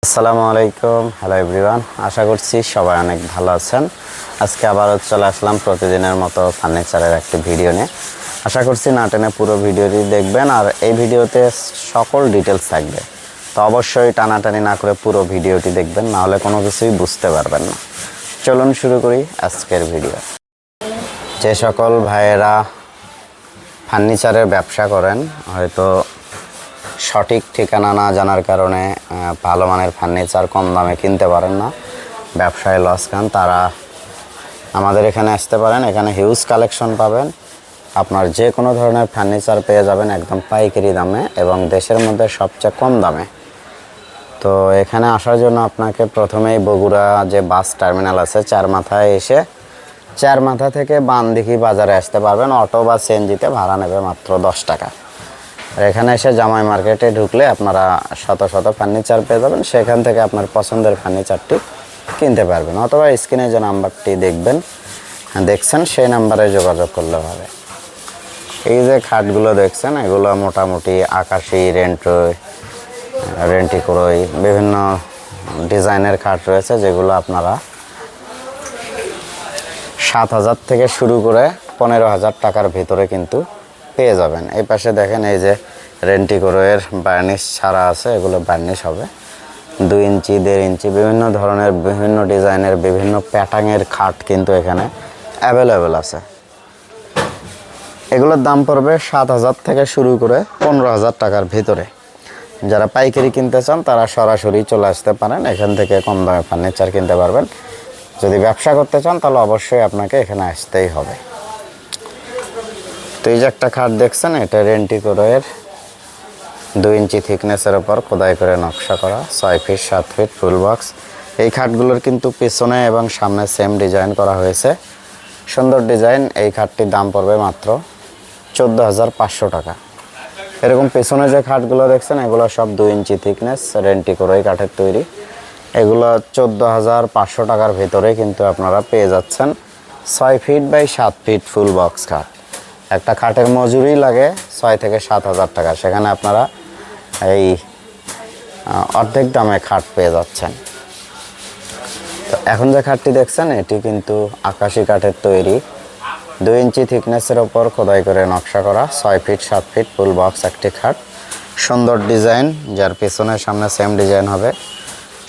আসসালামু আলাইকুম, hello everyone. আশা করছি সবাই অনেক ভালো আছেন। আজকে আবারও চলে আসলাম প্রতিদিনের মতো ফার্নিচারের একটি ভিডিও নিয়ে। আশা করছি না টেনে পুরো ভিডিওটি দেখবেন, আর এই ভিডিওতে সকল ডিটেলস থাকবে। তো অবশ্যই টানাটানি না করে পুরো ভিডিওটি দেখবেন, নাহলে কোনো কিছুই বুঝতে পারবেন না। চলুন শুরু করি আজকের ভিডিও। যে সকল ভাইয়েরা ফার্নিচারের ব্যবসা করেন, হয়তো সঠিক ঠিকানা না জানার কারণে ভালো মানের ফার্নিচার কম দামে কিনতে পারেন না, ব্যবসায় লস খান, তারা আমাদের এখানে আসতে পারেন। এখানে হিউজ কালেকশন পাবেন। আপনার যে কোনো ধরনের ফার্নিচার পেয়ে যাবেন একদম পাইকারি দামে এবং দেশের মধ্যে সবচেয়ে কম দামে। তো এখানে আসার জন্য আপনাকে প্রথমেই বগুড়া যে বাস টার্মিনাল আছে চার মাথায় এসে চার মাথা থেকে বানদিঘি বাজারে আসতে পারবেন। অটো বা সিএনজিতে ভাড়া নেবে মাত্র 10 টাকা। আর এখানে এসে জামাই মার্কেটে ঢুকলে আপনারা শত শত ফার্নিচার পেয়ে যাবেন। সেখান থেকে আপনার পছন্দের ফার্নিচারটি কিনতে পারবেন, অথবা স্ক্রিনে যে নাম্বারটি দেখছেন সেই নাম্বারে যোগাযোগ করলে হবে। এই যে খাটগুলো দেখছেন, এগুলো মোটামুটি আকাশি, রেন্টি করই বিভিন্ন ডিজাইনের খাট রয়েছে, যেগুলো আপনারা 7,000 থেকে শুরু করে 15,000 টাকার ভিতরে কিন্তু পেয়ে যাবেন। এই পাশে দেখেন, এই যে রেন্টি করোয়ের বার্নিশ ছাড়া আছে, এগুলো বার্নিশ হবে 2 ইঞ্চি 1.5 ইঞ্চি বিভিন্ন ধরনের বিভিন্ন ডিজাইনের বিভিন্ন প্যাটার্নের খাট কিন্তু এখানে অ্যাভেলেবেল আছে। এগুলোর দাম পড়বে 7,000 থেকে শুরু করে 15,000 টাকার ভিতরে। যারা পাইকারি কিনতে চান তারা সরাসরি চলে আসতে পারেন, এখান থেকে কম দামে ফার্নিচার কিনতে পারবেন। যদি ব্যবসা করতে চান তাহলে অবশ্যই আপনাকে এখানে আসতেই হবে। তো এই যে একটা খাট দেখছেন, এটা রেন্টি করোয়ের 2 ইঞ্চি থিকনেসের ওপর খোদাই করে নকশা করা 6 ফিট 7 ফিট ফুল বক্স। এই খাটগুলোর কিন্তু পিছনে এবং সামনে সেম ডিজাইন করা হয়েছে, সুন্দর ডিজাইন। এই খাটটির দাম পড়বে মাত্র 14,500 টাকা। এরকম পেছনে যে খাটগুলো দেখছেন, এগুলো সব 2 ইঞ্চি থিকনেস রেন্টি করোই কাঠের তৈরি। এগুলো 14,500 টাকার ভিতরে কিন্তু আপনারা পেয়ে যাচ্ছেন 6 feet by 7 feet full box খাট। একটা খাটের মজুরি লাগে 6 থেকে 7,000 টাকা, সেখানে আপনারা এই অর্ধেক দামে খাট পেয়ে যাচ্ছেন। তো এখন যে খাটটি দেখছেন, এটি কিন্তু আকাশি কাঠের তৈরি, 2 ইঞ্চি থিকনেসের ওপর খোদাই করে নকশা করা 6 ফিট 7 ফিট ফুল বক্স একটি খাট। সুন্দর ডিজাইন, যার পেছনে সামনে সেম ডিজাইন হবে।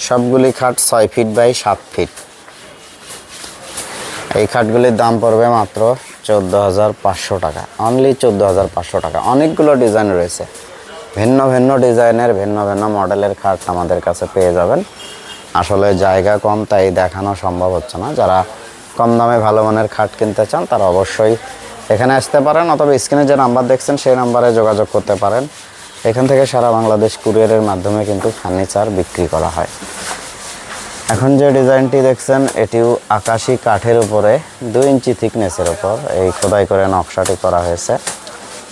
সবগুলি খাট 6 ফিট বাই 7 ফিট। এই খাটগুলির দাম পড়বে মাত্র 14,500 টাকা, অনলি 14,500 টাকা। অনেকগুলো ডিজাইন রয়েছে, ভিন্ন ভিন্ন ডিজাইনের ভিন্ন ভিন্ন মডেলের খাট আমাদের কাছে পেয়ে যাবেন। আসলে জায়গা কম, তাই দেখানো সম্ভব হচ্ছে না। যারা কম দামে ভালো মানের খাট কিনতে চান তারা অবশ্যই এখানে আসতে পারেন, অথবা স্ক্রিনে যে নাম্বার দেখছেন সেই নাম্বারে যোগাযোগ করতে পারেন। এখান থেকে সারা বাংলাদেশ কুরিয়ারের মাধ্যমে কিন্তু ফার্নিচার বিক্রি করা হয়। এখন যে ডিজাইনটি দেখছেন, এটিও আকাশি কাঠের উপরে 2 ইঞ্চি থিকনেসের উপর এই খোদাই করে নকশাটি করা হয়েছে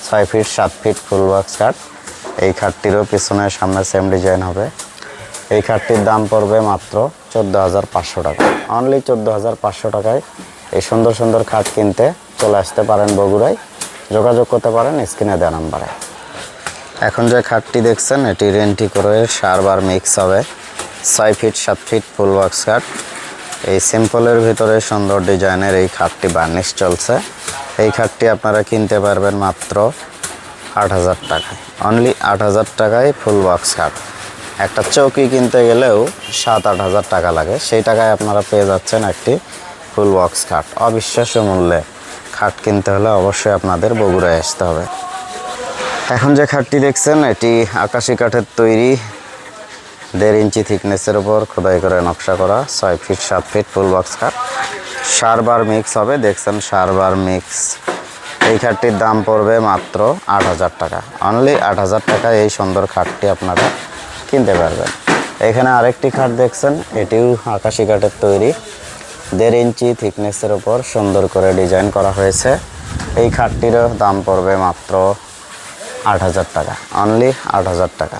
6 ফিট 7 ফিট ফুল বক্স খাট। এই খাটটিরও পিছনে সামনে সেম ডিজাইন হবে। এই খাটটির দাম পড়বে মাত্র 14,500 টাকা, অনলি 14,500 টাকায় এই সুন্দর সুন্দর খাট কিনতে চলে আসতে পারেন বগুড়ায়। যোগাযোগ করতে পারেন স্ক্রিনে দেওয়া নাম্বারে। এখন যে খাটটি দেখছেন, এটি রেন্টি করে সারবার মিক্স হবে 6 ফিট 7 ফিট ফুল বক্স খাট। এই সিম্পলের ভিতরে সুন্দর ডিজাইনের এই খাটটি বার্নিশ চলছে। এই খাটটি আপনারা কিনতে পারবেন মাত্র 8,000 টাকায়, অনলি 8,000 টাকায় ফুল বক্স খাট। একটা চৌকি কিনতে গেলেও 7-8 হাজার টাকা লাগে, সেই টাকায় আপনারা পেয়ে যাচ্ছেন একটি ফুল বক্স খাট। অবিশ্বাস্য মূল্যে খাট কিনতে হলে অবশ্যই আপনাদের বগুড়ায় আসতে হবে। এখন যে খাটটি দেখছেন, এটি আকাশি কাঠের তৈরি, 1.5 ইঞ্চি থিকনেসের উপর খোদাই করে নকশা করা 6 ফিট 7 ফিট ফুল বক্স খাট। সারবার মিক্স হবে, দেখছেন সারবার মিক্স। এই খাটটির দাম পড়বে মাত্র 8,000 টাকা, অনলি 8,000 টাকায় এই সুন্দর খাটটি আপনারা কিনতে পারবেন। এখানে আরেকটি খাট দেখছেন, এটিও আকাশি কাঠের তৈরি, 1.5 ইঞ্চি থিকনেসের উপর সুন্দর করে ডিজাইন করা হয়েছে। এই খাটটিরও দাম পড়বে মাত্র 8,000 টাকা, অনলি 8,000 টাকা।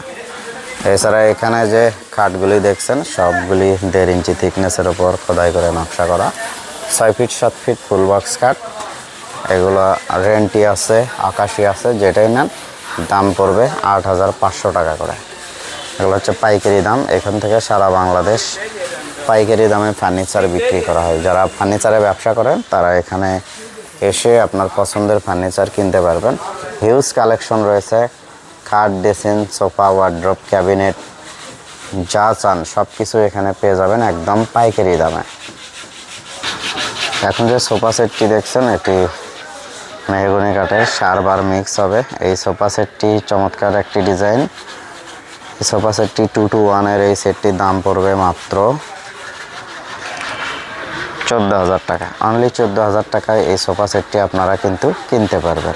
এছাড়া এখানে যে খাটগুলি দেখছেন, সবগুলি 1.5 ইঞ্চি থিকনেসের উপর খোদাই করে নকশা করা 6 ফিট 7 ফিট ফুল বক্স খাট। এগুলো রেন্টি আছে, আকাশি আছে, যেটাই নেন দাম পড়বে 8,500 টাকা করে। এগুলো হচ্ছে পাইকারি দাম। এখান থেকে সারা বাংলাদেশ পাইকারি দামে ফার্নিচার বিক্রি করা হয়। যারা ফার্নিচারে ব্যবসা করেন তারা এখানে এসে আপনার পছন্দের ফার্নিচার কিনতে পারবেন। হিউজ কালেকশন রয়েছে, খাট, ড্রেসিং, সোফা, ওয়ার্ড্রপ, ক্যাবিনেট, যা চান সব কিছু এখানে পেয়ে যাবেন একদম পাইকারি দামে। এখন যে সোফা সেটটি দেখছেন এটি মেহগনি কাঠের শারবার মিক্স হবে। এই সোফা সেটটি চমৎকার একটি ডিজাইন। এই সোফা সেটটি 2-to-1 এই সেটটির দাম পড়বে মাত্র 14,000 টাকা। অনলি 14,000 টাকায় এই সোফা সেটটি আপনারা কিন্তু কিনতে পারবেন।